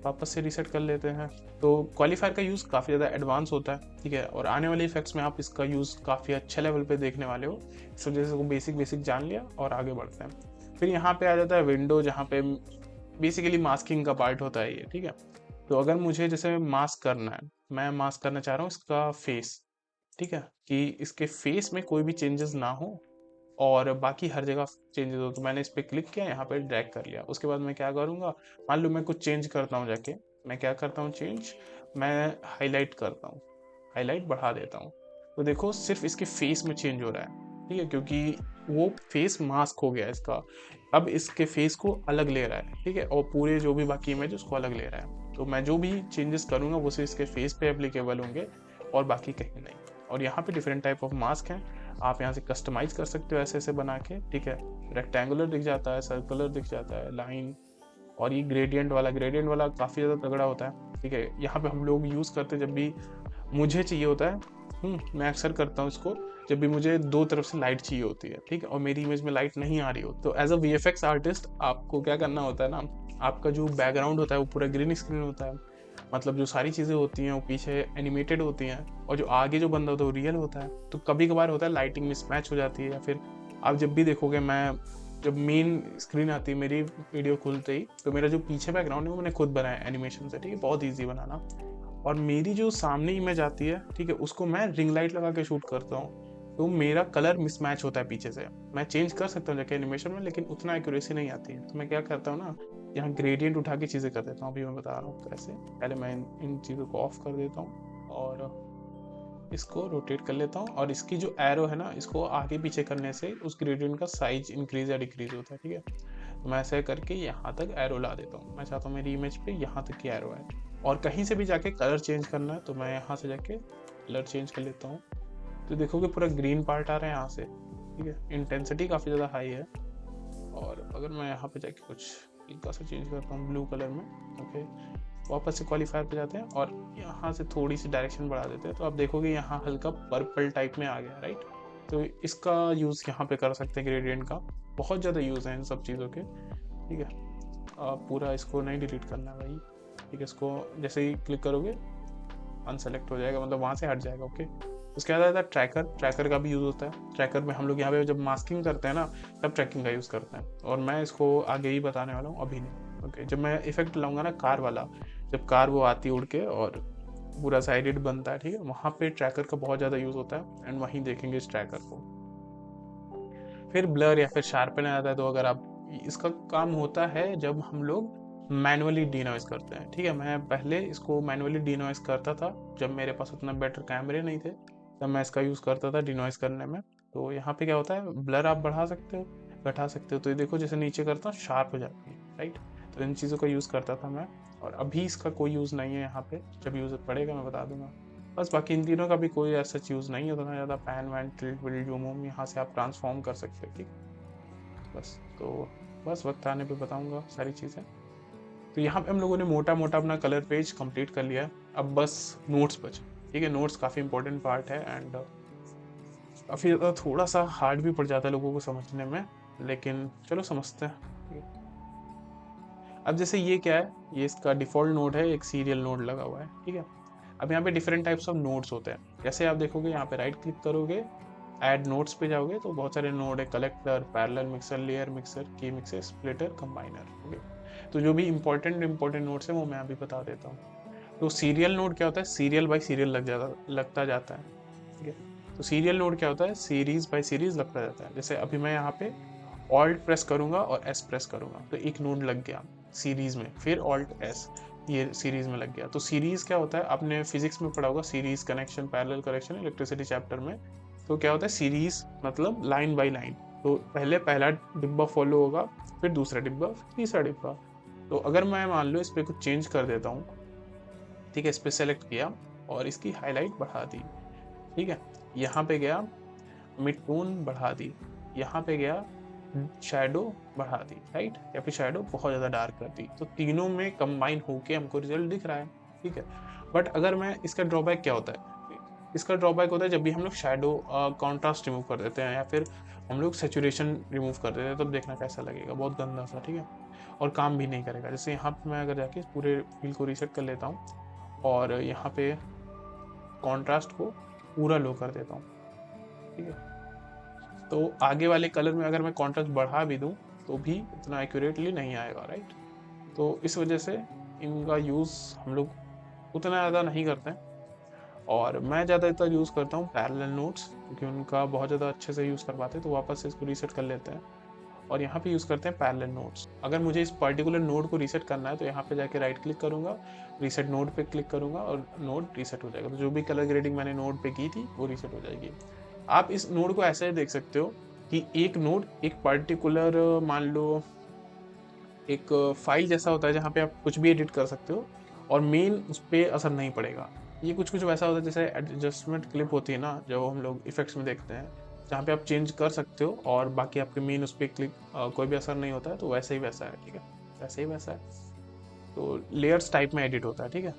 वापस से रीसेट कर लेते हैं। तो क्वालिफायर का यूज़ काफ़ी ज़्यादा एडवांस होता है, ठीक है, और आने वाले इफेक्ट्स में आप इसका यूज़ काफ़ी अच्छे लेवल पे देखने वाले हो। इस वजह से वो बेसिक जान लिया और आगे बढ़ते हैं। फिर यहाँ पे आ जाता है विंडो, जहाँ पे बेसिकली मास्किंग का पार्ट होता है ये, ठीक है। तो अगर मुझे जैसे मास्क करना है, मैं मास्क करना चाह रहा हूँ इसका फेस, ठीक है, कि इसके फेस में कोई भी चेंजेस ना हो और बाकी हर जगह चेंजेस हो। तो मैंने इस पर क्लिक किया, यहाँ पे ड्रैग कर लिया। उसके बाद मैं क्या करूँगा, मान लो मैं कुछ चेंज करता हूँ, जाके मैं क्या करता हूँ चेंज, मैं हाईलाइट करता हूँ, हाईलाइट बढ़ा देता हूँ। तो देखो सिर्फ इसके फेस में चेंज हो रहा है, ठीक है, क्योंकि वो फेस मास्क हो गया इसका। अब इसके फेस को अलग ले रहा है, ठीक है, और पूरे जो भी बाकी इमेज उसको अलग ले रहा है। तो मैं जो भी चेंजेस करूँगा वो सिर्फ इसके फेस पे एप्लीकेबल होंगे और बाकी कहीं नहीं। और यहाँ पे डिफरेंट टाइप ऑफ मास्क हैं, आप यहाँ से कस्टमाइज कर सकते हो ऐसे ऐसे बना के, ठीक है। रेक्टेंगुलर दिख जाता है, सर्कुलर दिख जाता है, लाइन, और ये ग्रेडियंट वाला काफ़ी ज़्यादा तगड़ा होता है, ठीक है। यहाँ पे हम लोग यूज़ करते हैं जब भी मुझे चाहिए होता है, मैं अक्सर करता हूँ इसको जब भी मुझे दो तरफ से लाइट चाहिए होती है, ठीक है, और मेरी इमेज में लाइट नहीं आ रही हो। तो एज अ VFX आर्टिस्ट आपको क्या करना होता है ना, आपका जो बैकग्राउंड होता है वो पूरा ग्रीन स्क्रीन होता है, मतलब जो सारी चीज़ें होती हैं वो पीछे एनिमेटेड होती हैं, और जो आगे जो बंदा होता है वो रियल होता है। तो कभी कभार होता है लाइटिंग मिसमैच हो जाती है, या फिर आप जब भी देखोगे, मैं जब मेन स्क्रीन आती है मेरी वीडियो खुलते ही, तो मेरा जो पीछे बैकग्राउंड है वो मैंने खुद बनाया एनिमेशन से, ठीक है, बहुत ईजी बनाना। और मेरी जो सामने इमेज आती है, ठीक है, उसको मैं रिंग लाइट लगा के शूट करता हूँ, तो मेरा कलर मिसमैच होता है पीछे से। मैं चेंज कर सकता हूँ जाके एनिमेशन में, लेकिन उतना एक्यूरेसी नहीं आती है। तो मैं क्या करता हूँ ना, यहाँ ग्रेडियंट उठा के चीज़ें कर देता हूँ। अभी मैं बता रहा हूँ कैसे। पहले मैं इन चीज़ों को ऑफ कर देता हूँ और इसको रोटेट कर लेता हूँ, और इसकी जो एरो है ना, इसको आगे पीछे करने से उस ग्रेडियंट का साइज इंक्रीज या डिक्रीज होता है, ठीक है। तो मैं ऐसे करके यहाँ तक एरो ला देता हूँ। मैं चाहता हूँ मेरी इमेज पे यहाँ तक की एरो है, और कहीं से भी जाके कलर चेंज करना है तो मैं यहाँ से जाके कलर चेंज कर लेता हूँ। तो देखोगे पूरा ग्रीन पार्ट आ रहा है यहाँ से, ठीक है, इंटेंसिटी काफ़ी ज़्यादा हाई है। और अगर मैं यहाँ पे जाके कुछ हल्का सा चेंज करता हूँ ब्लू कलर में, ओके, वापस से क्वालिफायर पे जाते हैं और यहाँ से थोड़ी सी डायरेक्शन बढ़ा देते हैं, तो आप देखोगे यहाँ हल्का पर्पल टाइप में आ गया, राइट। तो इसका यूज़ यहाँ पे कर सकते हैं, ग्रेडियंट का बहुत ज़्यादा यूज़ है इन सब चीज़ों के, ठीक है। आप पूरा इसको नहीं डिलीट करना है भाई, ठीक है, इसको जैसे ही क्लिक करोगे अनसेलेक्ट हो जाएगा, मतलब वहाँ से हट जाएगा, ओके। उसके बाद आता है ट्रैकर का भी यूज़ होता है। ट्रैकर में हम लोग यहाँ पे जब मास्किंग करते हैं ना, तब ट्रैकिंग का यूज़ करते हैं, और मैं इसको आगे ही बताने वाला हूँ, अभी नहीं, ओके। जब मैं इफेक्ट लाऊंगा ना कार वाला, जब कार वो आती है उड़ के और पूरा साइडेड बनता है, ठीक है, वहाँ पे ट्रैकर का बहुत ज़्यादा यूज़ होता है, एंड वहीं देखेंगे इस ट्रैकर को। फिर ब्लर या फिर शार्पन आता है, तो अगर आप, इसका काम होता है जब हम लोग मैनुअली डीनॉइस करते हैं, ठीक है। मैं पहले इसको मैनुअली डीनॉइस करता था, जब मेरे पास उतना बेटर कैमरे नहीं थे, तब मैं इसका यूज़ करता था डीनॉइस करने में। तो यहाँ पे क्या होता है, ब्लर आप बढ़ा सकते हो, घटा सकते हो। तो ये देखो जैसे नीचे करता हूँ शार्प हो जाती है, राइट। तो इन चीज़ों का यूज़ करता था मैं, और अभी इसका कोई यूज़ नहीं है यहाँ पे। जब यूज़ पड़ेगा मैं बता दूंगा। बस बाकी इन तीनों का भी कोई ऐसा यूज़ नहीं है उतना ज़्यादा। पैन वैन टिल्ट विल्ट जूम वूम यहाँ से आप ट्रांसफॉर्म कर सकते हो, ठीक। बस तो बस वक्त आने पे बताऊंगा सारी चीज़ें। तो यहाँ पे हम लोगों ने मोटा मोटा अपना कलर पेज कंप्लीट कर लिया है। अब बस नोट्स बचे, ठीक है। नोट्स काफ़ी इंपॉर्टेंट पार्ट है, एंड काफ़ी ज़्यादा थोड़ा सा हार्ड भी पड़ जाता है लोगों को समझने में, लेकिन चलो समझते हैं, ठीक है। अब जैसे ये क्या है, ये इसका डिफ़ॉल्ट नोड है, एक सीरियल नोड लगा हुआ है, ठीक है। अब यहाँ पे डिफरेंट टाइप्स ऑफ नोड्स होते हैं। जैसे आप देखोगे यहाँ पे राइट क्लिक करोगे, ऐड नोड्स पे जाओगे तो बहुत सारे नोड है, collector, parallel mixer, layer mixer, की मिक्सर, स्प्लिटर, कंबाइनर। ओके, तो जो भी इंपॉर्टेंट नोड्स है वो मैं अभी बता देता हूँ। तो सीरियल नोड क्या होता है, सीरियल बाय सीरियल लगता जाता है, ठीक है। तो सीरियल नोड क्या होता है, सीरीज बाय सीरीज लगता जाता है। जैसे अभी मैं यहाँ पे ऑल्ट प्रेस करूंगा और एस प्रेस करूंगा तो एक नोड लग गया सीरीज में, फिर ऑल्ट एस, ये सीरीज में लग गया। तो सीरीज क्या होता है, आपने फिजिक्स में पढ़ा होगा, series connection, parallel connection, electricity chapter में। तो क्या होता है सीरीज मतलब लाइन बाय लाइन। तो पहले पहला डिब्बा फॉलो होगा, फिर दूसरा डिब्बा, फिर तीसरा डिब्बा। तो अगर मैं मान लो इस पर कुछ चेंज कर देता हूँ, ठीक है, इस पर सेलेक्ट किया और इसकी हाईलाइट बढ़ा दी, ठीक है, यहाँ पे गया मिड टोन बढ़ा दी, यहाँ पे गया शैडो बढ़ा दी, राइट, या फिर शैडो बहुत ज़्यादा डार्क कर दी, तो तीनों में कंबाइन होके हमको रिजल्ट दिख रहा है, ठीक है। बट अगर मैं, इसका ड्रॉबैक क्या होता है, इसका ड्रॉबैक होता है जब भी हम लोग शैडो कॉन्ट्रास्ट रिमूव कर देते हैं या फिर हम लोग सेचुरेशन रिमूव कर देते हैं, तब देखना कैसा लगेगा, बहुत गंदा सा, ठीक है, और काम भी नहीं करेगा। जैसे यहाँ पे मैं अगर जाके पूरे फील को रीसेट कर लेता हूँ और यहाँ पे कॉन्ट्रास्ट को पूरा लो कर देता हूँ, ठीक है, तो आगे वाले कलर में अगर मैं कॉन्ट्रास्ट बढ़ा भी दूं तो भी उतना एक्यूरेटली नहीं आएगा, राइट। तो इस वजह से इनका यूज़ हम लोग उतना ज़्यादा नहीं करते हैं, और मैं ज़्यादातर यूज़ करता हूँ पैरेलल नोड्स, क्योंकि उनका बहुत ज़्यादा अच्छे से यूज़ कर पाते हैं। तो वापस से इसको रीसेट कर लेते हैं और यहाँ पे यूज़ करते हैं पैरेलल नोड्स। अगर मुझे इस पर्टिकुलर नोड को रीसेट करना है तो यहाँ पे जाके राइट क्लिक करूँगा, रीसेट नोड पे क्लिक करूँगा और नोड रीसेट हो जाएगा। तो जो भी कलर ग्रेडिंग मैंने नोड पे की थी वो रीसेट हो जाएगी। आप इस नोड को ऐसे देख सकते हो कि एक नोड एक पर्टिकुलर, मान लो एक फाइल जैसा होता है जहाँ पे आप कुछ भी एडिट कर सकते हो और मेन उस पर असर नहीं पड़ेगा। ये कुछ कुछ वैसा होता है जैसे एडजस्टमेंट क्लिप होती है ना, जो हम लोग इफेक्ट्स में देखते हैं, जहाँ पे आप चेंज कर सकते हो और बाकी आपके मेन उस पर क्लिक कोई भी असर नहीं होता है। तो वैसे ही वैसा है, ठीक है, वैसे ही वैसा है। तो लेयर्स टाइप में एडिट होता है, ठीक है।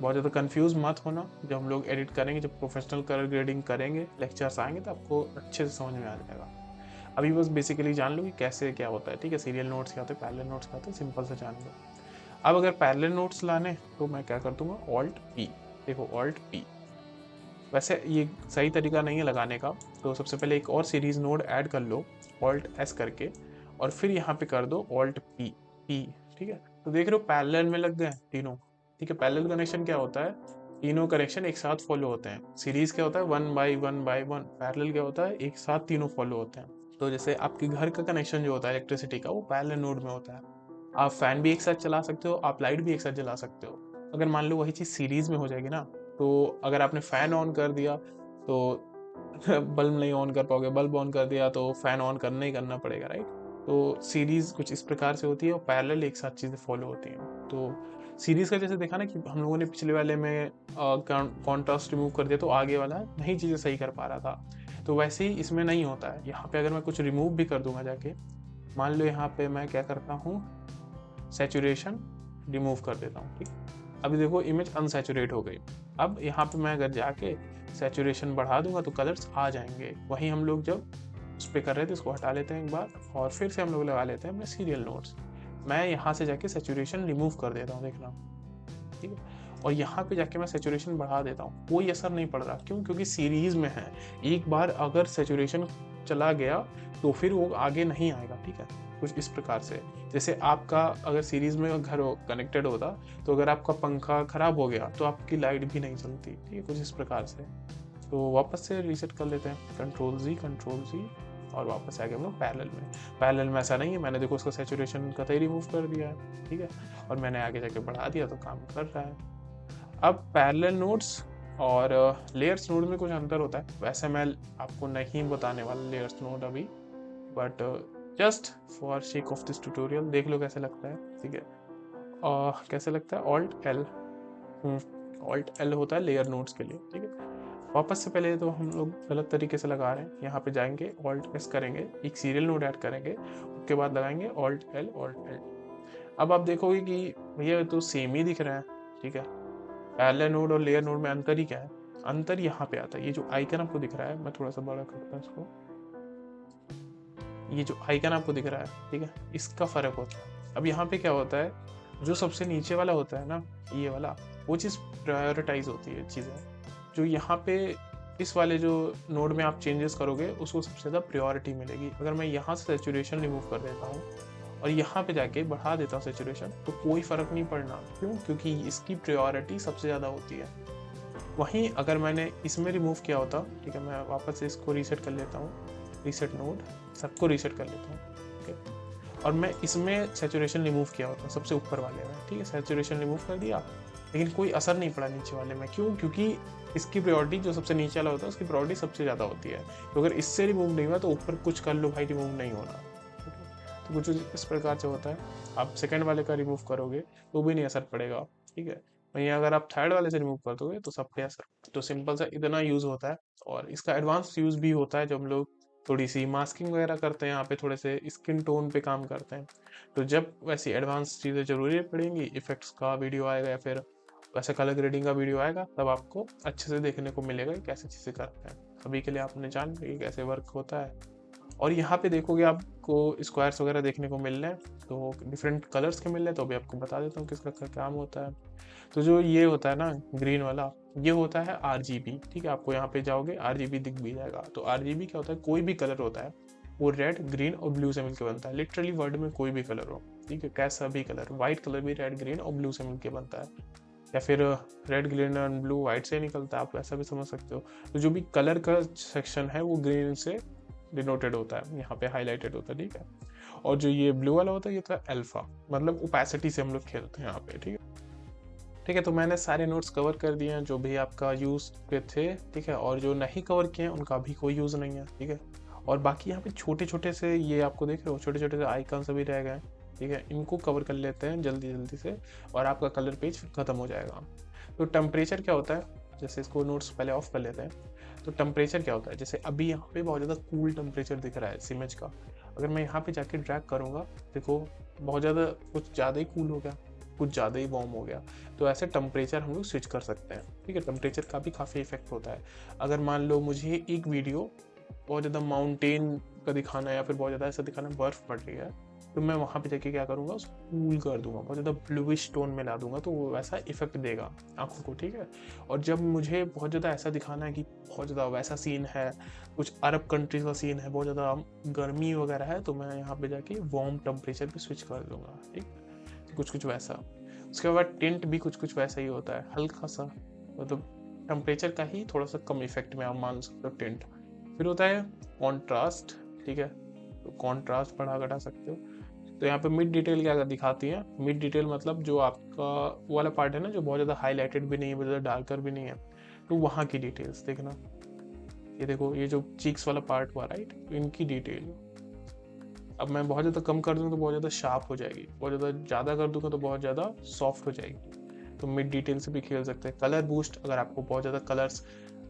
बहुत ज़्यादा कंफ्यूज मत होना, जब हम लोग एडिट करेंगे, जब प्रोफेशनल कलर ग्रेडिंग करेंगे, लेक्चर्स आएंगे तो आपको अच्छे से समझ में आ जाएगा। अभी बस बेसिकली जान लो कि कैसे क्या होता है, ठीक है। सीरियल नोट्स क्या होते हैं, पैरेलल नोट्स क्या होते हैं, सिंपल से जान लो। अब अगर पैरेलल नोट्स लाने तो मैं क्या कर दूंगा, ऑल्ट पी, देखो ऑल्ट पी। वैसे ये सही तरीका नहीं है लगाने का, तो सबसे पहले एक और सीरीज नोड ऐड कर लो ऑल्ट एस करके, और फिर यहाँ पे कर दो ऑल्ट पी पी, ठीक है। तो देख रहे हो पैरेलल में लग गए तीनों, ठीक है। पैरेलल कनेक्शन क्या होता है, तीनों कनेक्शन एक साथ फॉलो होते हैं। सीरीज क्या होता है, 1 बाई 1, पैरेलल क्या होता है, एक साथ तीनों फॉलो होते हैं। तो जैसे आपके घर का कनेक्शन जो होता है इलेक्ट्रिसिटी का, वो पैरेलल नोड में होता है। आप फैन भी एक साथ चला सकते हो, आप लाइट भी एक साथ जला सकते हो। अगर मान लो वही चीज़ सीरीज में हो जाएगी ना, तो अगर आपने फैन ऑन कर दिया तो बल्ब नहीं ऑन कर पाओगे, बल्ब ऑन कर दिया तो फैन ऑन करना ही करना पड़ेगा, राइट। तो सीरीज कुछ इस प्रकार से होती है और पैरेलल एक साथ चीज़ें फॉलो होती हैं। तो सीरीज का जैसे देखा ना कि हम लोगों ने पिछले वाले में कॉन्ट्रास्ट रिमूव कर दिया तो आगे वाला नहीं चीज़ें सही कर पा रहा था, तो वैसे ही इसमें नहीं होता है। यहाँ पे अगर मैं कुछ रिमूव भी कर दूंगा जाके, मान लो यहाँ पे मैं क्या करता हूँ, सैचुरेशन रिमूव कर देता हूँ, ठीक। अभी देखो इमेज अनसैचुरेट हो गई। अब यहाँ पे मैं अगर जाके सैचुरेशन बढ़ा दूंगा तो कलर्स आ जाएंगे। वहीं हम लोग जब उस पर कर रहे थे, इसको हटा लेते हैं एक बार और फिर से हम लोग लगा लेते हैं अपने सीरियल नोट्स। मैं यहाँ से जाके सैचुरेशन रिमूव कर देता हूँ, देखना, ठीक है। और यहाँ पे जाके मैं सैचुरेशन बढ़ा देता हूँ, कोई असर नहीं पड़ रहा। क्यों? क्योंकि सीरीज में है। एक बार अगर सैचुरेशन चला गया तो फिर वो आगे नहीं आएगा, ठीक है। कुछ इस प्रकार से, जैसे आपका अगर सीरीज में घर कनेक्टेड होता तो अगर आपका पंखा खराब हो गया तो आपकी लाइट भी नहीं चलती, ठीक है, कुछ इस प्रकार से। तो वापस से रीसेट कर लेते हैं, कंट्रोल जी, और वापस आ गए हम लोग पैरेलल में। पैरेलल में ऐसा नहीं है, मैंने देखो उसका सैचुरेशन कतई रिमूव कर दिया है, ठीक है, और मैंने आगे जाके बढ़ा दिया तो काम कर रहा है। अब पैरेलल नोड्स और लेयर्स नोड में कुछ अंतर होता है। वैसे मैं आपको नहीं बताने वाला लेयर्स नोड अभी, but just for shake of this tutorial देख लो कैसे लगता है, ठीक है। और कैसे लगता है, ऑल्ट एल होता है लेयर नोड्स के लिए, ठीक है। वापस से पहले तो हम लोग गलत तरीके से लगा रहे हैं। यहाँ पे जाएंगे, ऑल्ट एस करेंगे, एक सीरियल नोड ऐड करेंगे, उसके बाद लगाएंगे ऑल्ट एल। अब आप देखोगे कि भैया तो सेम ही दिख रहा है, ठीक है। पैरेलल नोड और लेयर नोड में अंतर ही क्या है, अंतर यहाँ पे आता है। ये जो आइकन आपको दिख रहा है, मैं थोड़ा सा बड़ा करता हूँ इसको, ये जो आइकन आपको दिख रहा है, ठीक है, इसका फर्क होता है। अब यहाँ पे क्या होता है, जो सबसे नीचे वाला होता है ना, ये वाला, वो चीज़ प्रायोरिटाइज होती है चीज़ें। जो यहाँ पे इस वाले जो नोड में आप चेंजेस करोगे उसको सबसे ज़्यादा प्रायोरिटी मिलेगी। अगर मैं यहाँ से सैचुरेशन रिमूव कर देता हूँ और यहाँ पे जाके बढ़ा देता हूँ सैचुरेशन, तो कोई फ़र्क नहीं पड़ना। क्यों? क्योंकि इसकी प्रायोरिटी सबसे ज़्यादा होती है। वहीं अगर मैंने इसमें रिमूव किया होता, ठीक है, मैं वापस से इसको रीसेट कर लेता हूँ, रीसेट नोड, सबको रीसेट कर लेता हूँ, ओके। और मैं इसमें सैचुरेशन रिमूव किया होता सबसे ऊपर वाले में, ठीक है, सैचुरेशन रिमूव कर दिया, लेकिन कोई असर नहीं पड़ा नीचे वाले में। क्यों? क्योंकि इसकी प्रायोरिटी जो सबसे नीचे वाला होता है उसकी प्रायोरिटी सबसे ज़्यादा होती है। तो अगर इससे रिमूव नहीं हुआ तो ऊपर कुछ कर लो भाई, रिमूव नहीं होना। तो कुछ इस प्रकार से होता है। आप सेकंड वाले का रिमूव करोगे तो भी नहीं असर पड़ेगा, ठीक है। वहीं अगर आप थर्ड वाले से रिमूव कर दोगे तो सब पे असर। तो सिंपल सा इतना यूज़ होता है। और इसका एडवांस यूज़ भी होता है जब हम लोग थोड़ी सी मास्किंग वगैरह करते हैं, यहाँ पे थोड़े से स्किन टोन पे काम करते हैं। तो जब वैसी एडवांस चीज़ें ज़रूरी पड़ेंगी, इफेक्ट्स का वीडियो आएगा या फिर वैसे कलर ग्रेडिंग का वीडियो आएगा, तब आपको अच्छे से देखने को मिलेगा कि कैसे चीज़ें करते हैं। अभी के लिए आपने जान लिया कैसे वर्क होता है। और यहाँ पे देखोगे आपको स्क्वायर्स वगैरह देखने को मिल रहे हैं, तो डिफरेंट कलर्स के मिल रहे हैं। तो अभी आपको बता देता हूँ किसका क्या काम होता है। तो जो ये होता है ना ग्रीन वाला, ये होता है RGB, ठीक है। आपको यहाँ पे जाओगे RGB दिख भी जाएगा। तो RGB क्या होता है? कोई भी कलर होता है वो रेड, ग्रीन और ब्लू से मिलकर बनता है। लिटरली वर्ड में कोई भी कलर हो, ठीक है, कैसा भी कलर, व्हाइट कलर भी रेड, ग्रीन और ब्लू से मिलकर बनता है, या फिर red, green and blue white से निकलता है, आप ऐसा भी समझ सकते हो। तो जो भी कलर का सेक्शन है वो ग्रीन से डिनोटेड होता है, यहाँ पे हाईलाइटेड होता है, ठीक है। और जो ये ब्लू वाला होता है ये था अल्फा, मतलब ओपेसिटी से हम लोग खेलते हैं यहाँ पे, ठीक है। ठीक है, तो मैंने सारे नोट्स कवर कर दिए हैं जो भी आपका यूज़ के थे, ठीक है। और जो नहीं कवर किए हैं उनका भी कोई यूज़ नहीं है, ठीक है। और बाकी यहाँ पे छोटे छोटे से ये आपको देख रहे हो, छोटे छोटे से आइकन सभी रह गए, ठीक है। इनको कवर कर लेते हैं जल्दी जल्दी से और आपका कलर पेज फिर ख़त्म हो जाएगा। तो टेम्परेचर क्या होता है, जैसे इसको नोट्स पहले ऑफ कर लेते हैं। तो टेम्परेचर क्या होता है, जैसे अभी यहाँ पे बहुत ज़्यादा कूल टेम्परेचर दिख रहा है इस इमेज का। अगर मैं यहाँ पे जाके ड्रैग करूँगा, देखो बहुत ज़्यादा, कुछ ज़्यादा ही कूल हो गया, कुछ ज़्यादा ही वार्म हो गया। तो ऐसे टेम्परेचर हम लोग स्विच कर सकते हैं, ठीक है। टेम्परेचर का भी काफ़ी इफेक्ट होता है। अगर मान लो मुझे एक वीडियो बहुत ज़्यादा माउंटेन का दिखाना है या फिर बहुत ज़्यादा ऐसा दिखाना है बर्फ़ पड़ रही है, तो मैं वहाँ पे जाके क्या करूँगा, उसको कूल कर दूंगा, बहुत ज़्यादा ब्लूइश टोन में ला दूंगा, तो वो वैसा इफेक्ट देगा आंखों को, ठीक है। और जब मुझे बहुत ज़्यादा ऐसा दिखाना है कि बहुत ज़्यादा वैसा सीन है, कुछ अरब कंट्रीज का सीन है, बहुत ज़्यादा गर्मी वगैरह है, तो मैं यहाँ पे जाके वार्म टेम्परेचर पे स्विच कर दूंगा, ठीक, कुछ कुछ वैसा। उसके बाद टिंट भी कुछ कुछ वैसा ही होता है, हल्का सा, मतलब टेम्परेचर का ही थोड़ा सा कम इफेक्ट में आप मान सकते हो टिंट। फिर होता है कॉन्ट्रास्ट, ठीक है, तो कॉन्ट्रास्ट बढ़ा घटा सकते हो। तो यहाँ पे मिड डिटेल क्या दिखाती है, मिड डिटेल मतलब जो आपका वो वाला पार्ट है ना, जो बहुत ज़्यादा हाईलाइटेड भी नहीं है, बहुत ज़्यादा डार्कर भी नहीं है, तो वहाँ की डिटेल्स देखना। ये देखो, ये जो चीक्स वाला पार्ट हुआ, राइट, तो इनकी डिटेल अब मैं बहुत ज़्यादा कम कर दूँ तो बहुत ज़्यादा शार्प हो जाएगी, बहुत ज़्यादा कर दूँगा तो बहुत ज़्यादा सॉफ्ट हो जाएगी। तो मिड डिटेल से भी खेल सकते हैं। कलर बूस्ट, अगर आपको बहुत ज़्यादा कलर्स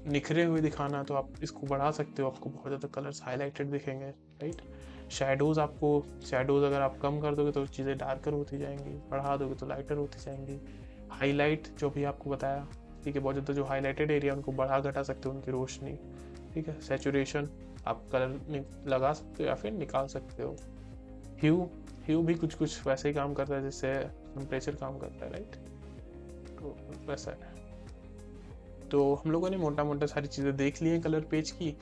निखरे हुए दिखाना तो आप इसको बढ़ा सकते हो, आपको बहुत ज़्यादा कलर्स हाईलाइटेड दिखेंगे, राइट। शैडोज़, आपको शैडोज़ अगर आप कम कर दोगे तो चीज़ें डार्कर होती जाएंगी, बढ़ा दोगे तो लाइटर होती जाएंगी। हाईलाइट जो भी आपको बताया, ठीक है, बहुत ज़्यादा जो हाईलाइटेड एरिया उनको बढ़ा घटा सकते हो, उनकी रोशनी, ठीक है। सैचुरेशन आप कलर लगा सकते हो या फिर निकाल सकते हो। ह्यू भी कुछ कुछ वैसे ही काम करता है जैसे टेम्परेचर काम करता है, राइट, तो वैसा है। तो हम लोगों ने मोटा मोटा सारी चीज़ें देख ली हैं कलर पेज की।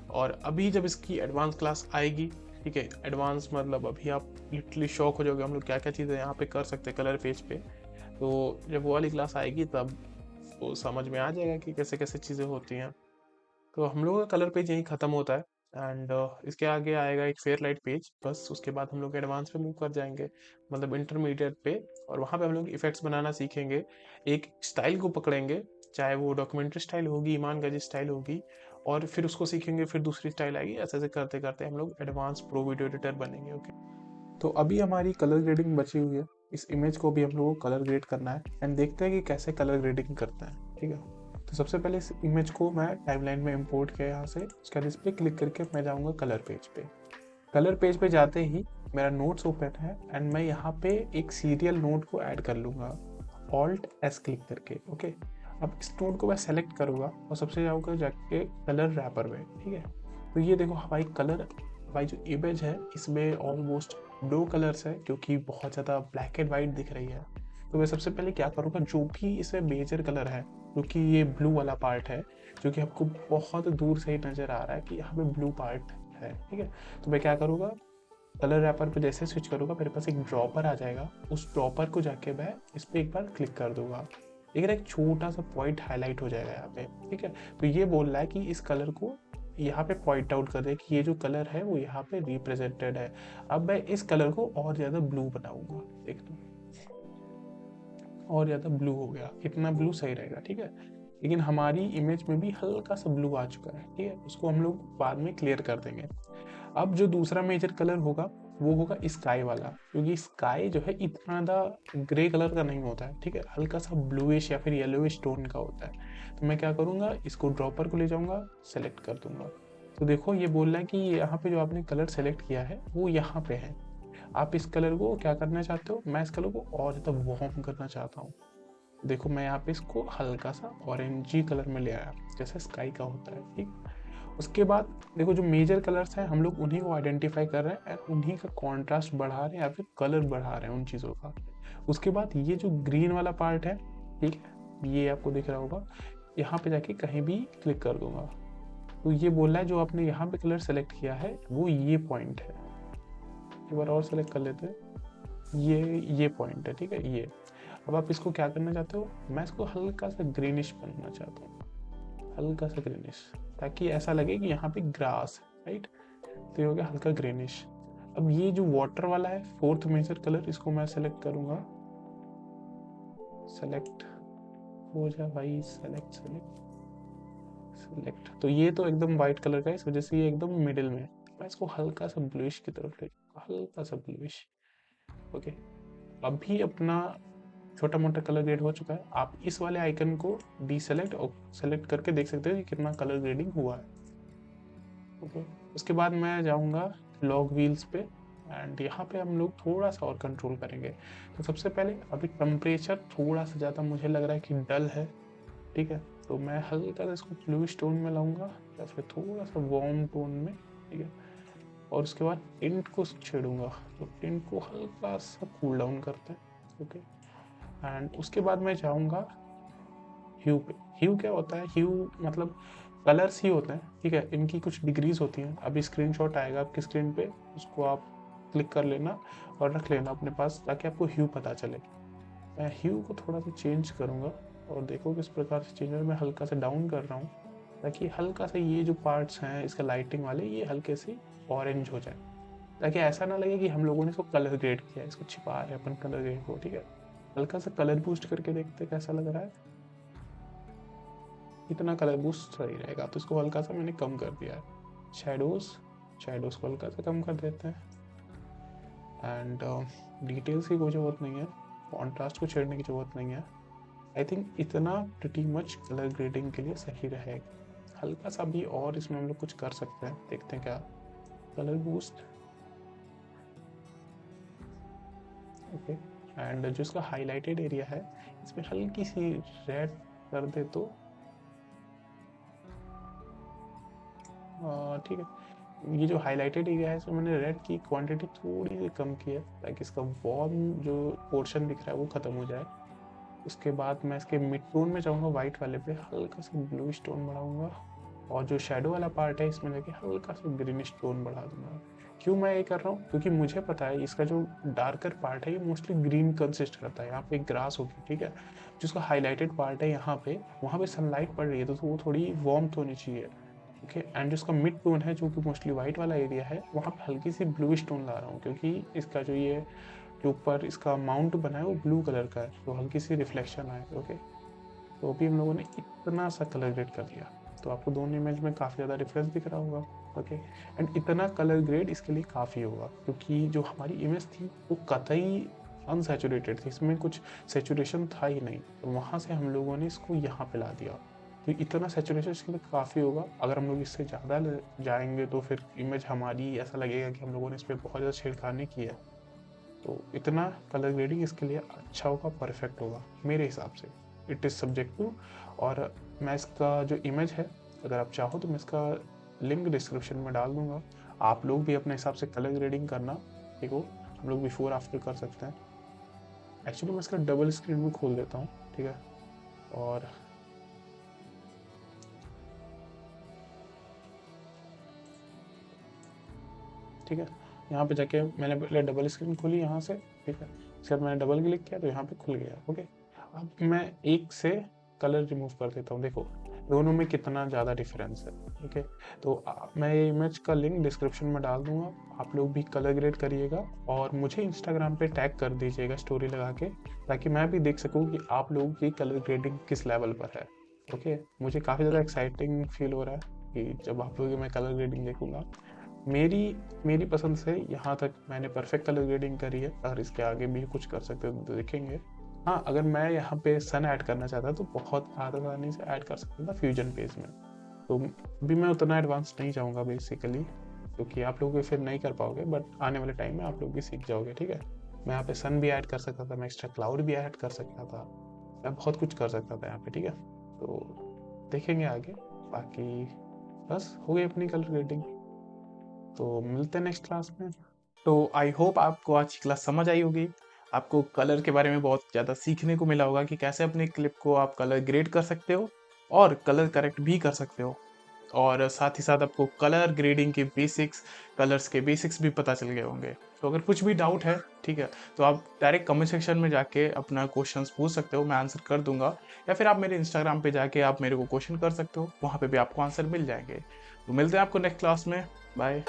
और अभी जब इसकी एडवांस क्लास आएगी, ठीक है, एडवांस मतलब अभी आप लिटरली शॉक हो जाओगे हम लोग क्या क्या चीज़ें यहाँ पे कर सकते हैं कलर पेज पे। तो जब वो वाली क्लास आएगी तब वो समझ में आ जाएगा कि कैसे कैसे चीज़ें होती हैं। तो हम लोगों का कलर पेज यहीं ख़त्म होता है। एंड इसके आगे आएगा एक फेयर लाइट पेज, बस उसके बाद हम लोग एडवांस पे मूव कर जाएंगे, मतलब इंटरमीडिएट पे। और वहाँ पे हम लोग इफेक्ट्स बनाना सीखेंगे, एक स्टाइल को पकड़ेंगे, चाहे वो डॉक्यूमेंट्री स्टाइल होगी, ईमान गजी स्टाइल होगी, और फिर उसको सीखेंगे, फिर दूसरी स्टाइल आएगी, ऐसे ऐसे करते करते हम लोग एडवांस प्रो वीडियो एडिटर बनेंगे, ओके। तो अभी हमारी कलर ग्रेडिंग बची हुई है, इस इमेज को भी हम लोगों को कलर ग्रेड करना है एंड देखते हैं कि कैसे कलर ग्रेडिंग करते हैं, ठीक है। तो सबसे पहले इस इमेज को मैं टाइमलाइन में इंपोर्ट किया यहाँ से, उसके बाद इस पर क्लिक करके मैं जाऊँगा कलर पेज पे। कलर पेज पे जाते ही मेरा नोट्स ओपन है एंड मैं यहाँ पे एक सीरियल नोट को ऐड कर लूँगा ऑल्ट एस क्लिक करके, ओके। अब इस नोट को मैं सेलेक्ट करूँगा और सबसे जाऊँगा जाके कलर रैपर में, ठीक है। तो ये देखो हमारी हमारी जो इमेज है इसमें ऑलमोस्ट 2 कलर्स है क्योंकि बहुत ज़्यादा ब्लैक एंड वाइट दिख रही है। तो मैं सबसे पहले क्या करूँगा, जो भी इसमें मेजर कलर है, क्योंकि ये ब्लू वाला पार्ट है, जो कि आपको बहुत दूर से ही नज़र आ रहा है कि यहाँ पे ब्लू पार्ट है, ठीक है। तो मैं क्या करूँगा, कलर रैपर पे जैसे स्विच करूँगा मेरे पास एक ड्रॉपर आ जाएगा, उस ड्रॉपर को जाके मैं इस पर एक बार क्लिक कर दूंगा, लेकिन एक छोटा सा पॉइंट हाईलाइट हो जाएगा यहाँ पे, ठीक है। तो ये बोल रहा है कि इस कलर को यहाँ पे पॉइंट आउट कर दे कि ये जो कलर है वो यहाँ पे रिप्रेजेंटेड है। अब मैं इस कलर को और ज़्यादा ब्लू बनाऊंगा, देख लो और ज़्यादा ब्लू हो गया, इतना ब्लू सही रहेगा, ठीक है। लेकिन हमारी इमेज में भी हल्का सा ब्लू आ चुका है, ठीक है, उसको हम लोग बाद में क्लियर कर देंगे। अब जो दूसरा मेजर कलर होगा वो होगा स्काई वाला, क्योंकि स्काई जो है इतना ज़्यादा ग्रे कलर का नहीं होता है, ठीक है, हल्का सा ब्लूइश या फिर येलोइश टोन का होता है। तो मैं क्या करूँगा, इसको ड्रॉपर को ले जाऊँगा, सेलेक्ट कर दूंगा। तो देखो ये बोल रहा है कि यहाँ पे जो आपने कलर सेलेक्ट किया है वो यहाँ पे है। आप इस कलर को क्या करना चाहते हो, मैं इस कलर को और ज़्यादा वार्म करना चाहता हूँ। देखो मैं यहाँ पे इसको हल्का सा ऑरेंजी कलर में ले आया, जैसे स्काई का होता है, ठीक। उसके बाद देखो जो मेजर कलर्स हैं हम लोग उन्हीं को आइडेंटिफाई कर रहे हैं और उन्हीं का कॉन्ट्रास्ट बढ़ा रहे हैं या फिर कलर बढ़ा रहे हैं उन चीज़ों का। उसके बाद ये जो ग्रीन वाला पार्ट है, ठीक है, ये आपको दिख रहा होगा, यहाँ पे जाके कहीं भी क्लिक कर दूंगा। तो ये बोल रहा है जो आपने यहाँ पे कलर सेलेक्ट किया है वो ये पॉइंट है, एक बार और सेलेक्ट कर लेते हैं, ये पॉइंट है, ठीक है, ये। अब आप इसको क्या करना चाहते हो, मैं इसको हल्का सा ग्रीनिश बनना चाहता हूँ, हल्का सा ग्रीनिश, ताकि ऐसा लगे कि यहाँ पे ग्रास है, राइट। तो ये हो गया हल्का ग्रीनिश। अब ये जो वाटर वाला है फोर्थ मेजर कलर, इसको मैं सेलेक्ट करूंगा, सेलेक्ट हो जा भाई, सेलेक्ट सेलेक्ट सेलेक्ट। तो ये तो एकदम वाइट कलर का है, इस वजह से ये एकदम मिडिल में है। मैं इसको हल्का सा ब्लूइश की तरफ ले जाऊंगा, हल्का सा ब्लूइश, ओके। अभी अपना छोटा मोटा कलर ग्रेड हो चुका है। आप इस वाले आइकन को डीसेलेक्ट और सेलेक्ट करके देख सकते हो कि कितना कलर ग्रेडिंग हुआ है, ओके। उसके बाद मैं जाऊंगा लॉग व्हील्स पे एंड यहाँ पे हम लोग थोड़ा सा और कंट्रोल करेंगे। तो सबसे पहले अभी टेम्परेचर थोड़ा सा ज़्यादा मुझे लग रहा है कि डल है, ठीक है। तो मैं हल्का सा इसको ब्लूइश टोन में लाऊंगा या फिर थोड़ा सा वार्म टोन में, ठीक है। और उसके बाद टिंट को छेड़ूंगा, तो टिंट को हल्का सा कूल डाउन करते हैं, ओके। एंड उसके बाद मैं जाऊंगा ह्यू पे। ह्यू क्या होता है, ह्यू मतलब कलर्स ही होते हैं, ठीक है, इनकी कुछ डिग्रीज होती हैं। अभी स्क्रीनशॉट आएगा आपकी स्क्रीन पे, उसको आप क्लिक कर लेना और रख लेना अपने पास ताकि आपको ह्यू पता चले। मैं ह्यू को थोड़ा सा चेंज करूँगा और देखो किस प्रकार से चेंज है। मैं हल्का सा डाउन कर रहा हूँ ताकि हल्का सा ये जो पार्ट्स हैं इसका लाइटिंग वाले ये हल्के से ऑरेंज हो जाए, ताकि ऐसा ना लगे कि हम लोगों ने इसको कलर ग्रेड किया है, इसको छिपा रहे हैं अपन कलर ग्रेड को, ठीक है। हल्का सा कलर बूस्ट करके देखते कैसा लग रहा है। इतना कलर बूस्ट सही रहेगा, तो इसको हल्का सा मैंने कम कर दिया है। शेडोज को हल्का सा कम कर देते हैं एंड डिटेल्स की कोई ज़रूरत नहीं है, कॉन्ट्रास्ट को छेड़ने की ज़रूरत नहीं है। आई थिंक इतना प्रिटी मच कलर ग्रेडिंग के लिए सही रहेगा। हल्का सा भी और इसमें हम लोग कुछ कर सकते हैं, देखते हैं क्या। Colour boost, okay. एंड जो इसका हाईलाइटेड एरिया है इसमें हल्की सी रेड कर दे तो ठीक है। ये जो हाईलाइटेड एरिया है इसमें मैंने रेड की क्वांटिटी थोड़ी सी कम की है ताकि इसका वार्म जो पोर्शन दिख रहा है वो ख़त्म हो जाए। उसके बाद मैं इसके मिड टोन में जाऊँगा, वाइट वाले पे हल्का सा ब्लूइश टोन बढ़ाऊँगा और जो शेडो वाला पार्ट है इसमें जाके हल्का सा ग्रीनिश टोन बढ़ा दूंगा। क्यों मैं ये कर रहा हूँ, क्योंकि मुझे पता है इसका जो डार्कर पार्ट है ये मोस्टली ग्रीन कंसिस्ट करता है। यहाँ पे ग्रास होगी, ठीक है, जिसका हाईलाइटेड पार्ट है यहाँ पे, वहाँ पे सनलाइट पड़ रही है तो वो थोड़ी वार्म होनी चाहिए, ओके। एंड जिसका मिड टोन है जो कि मोस्टली वाइट वाला एरिया है वहाँ पे हल्की सी ब्लूइश टोन ला रहा हूँ, क्योंकि इसका जो ये जो ऊपर इसका माउंट बना है वो ब्लू कलर का है, तो हल्की सी रिफ्लेक्शन आए, ओके। तो अभी हम लोगों ने इतना सा कलर ग्रेड कर दिया, तो आपको दोनों इमेज में काफ़ी ज़्यादा डिफरेंस दिख रहा होगा, ओके। एंड इतना कलर ग्रेड इसके लिए काफ़ी होगा, क्योंकि जो हमारी इमेज थी वो कतई अनसेचुरेटेड थी, इसमें कुछ सेचुरेशन था ही नहीं, तो वहाँ से हम लोगों ने इसको यहाँ पे ला दिया। तो इतना सेचुरेशन इसके लिए काफ़ी होगा। अगर हम लोग इससे ज़्यादा जाएंगे तो फिर इमेज हमारी ऐसा लगेगा कि हम लोगों ने इस पर बहुत ज़्यादा छेड़खानी की है। तो इतना कलर ग्रेडिंग इसके लिए अच्छा होगा, परफेक्ट होगा मेरे हिसाब से। It is subjective. और मैं इसका जो इमेज है, अगर आप चाहो तो मैं इसका लिंक डिस्क्रिप्शन में डाल दूंगा। आप लोग भी अपने हिसाब से कलर ग्रेडिंग करना, ठीक हो, हम लोग बिफोर आफ्टर कर सकते हैं। एक्चुअली मैं इसका डबल स्क्रीन भी खोल देता हूँ, ठीक है। और ठीक है। यहाँ पे जाके मैंने पहले डबल स्क्रीन खोली यहाँ से, ठीक है, उसके बाद मैंने डबल क्लिक किया तो यहाँ पे खुल गया। ओके, अब मैं एक से कलर रिमूव कर देता हूँ, देखो दोनों में कितना ज़्यादा डिफरेंस है। ठीक है, तो मैं ये इमेज का लिंक डिस्क्रिप्शन में डाल दूंगा, आप लोग भी कलर ग्रेड करिएगा और मुझे इंस्टाग्राम पे टैग कर दीजिएगा स्टोरी लगा के, ताकि मैं भी देख सकूँ कि आप लोगों की कलर ग्रेडिंग किस लेवल पर है। ओके, मुझे काफ़ी ज़्यादा एक्साइटिंग फील हो रहा है कि जब आप लोग मैं कलर ग्रेडिंग देखूंगा। मेरी पसंद से यहाँ तक मैंने परफेक्ट कलर ग्रेडिंग करी है, और इसके आगे भी कुछ कर सकते हो तो देखेंगे। हाँ, अगर मैं यहाँ पे सन ऐड करना चाहता तो बहुत आसानी से ऐड कर सकता था फ्यूजन पेज में, तो भी मैं उतना एडवांस नहीं जाऊँगा बेसिकली, क्योंकि आप लोग फिर नहीं कर पाओगे, बट आने वाले टाइम में आप लोग भी सीख जाओगे। ठीक है, मैं यहाँ पे सन भी ऐड कर सकता था, मैं एक्स्ट्रा क्लाउड भी ऐड कर सकता था, मैं बहुत कुछ कर सकता था यहाँ पे। ठीक है, तो देखेंगे आगे। बाकी बस हो गई अपनी कलर ग्रेडिंग, तो मिलते हैं नेक्स्ट क्लास में। तो आई होप आपको आज की क्लास समझ आई होगी, आपको कलर के बारे में बहुत ज़्यादा सीखने को मिला होगा कि कैसे अपने क्लिप को आप कलर ग्रेड कर सकते हो और कलर करेक्ट भी कर सकते हो, और साथ ही साथ आपको कलर ग्रेडिंग के बेसिक्स, कलर्स के बेसिक्स भी पता चल गए होंगे। तो अगर कुछ भी डाउट है, ठीक है, तो आप डायरेक्ट कमेंट सेक्शन में जाके अपना क्वेश्चंस पूछ सकते हो, मैं आंसर कर दूंगा, या फिर आप मेरे इंस्टाग्राम पे जाके आप मेरे को क्वेश्चन कर सकते हो, वहाँ पे भी आपको आंसर मिल जाएंगे। तो मिलते हैं आपको नेक्स्ट क्लास में, बाय।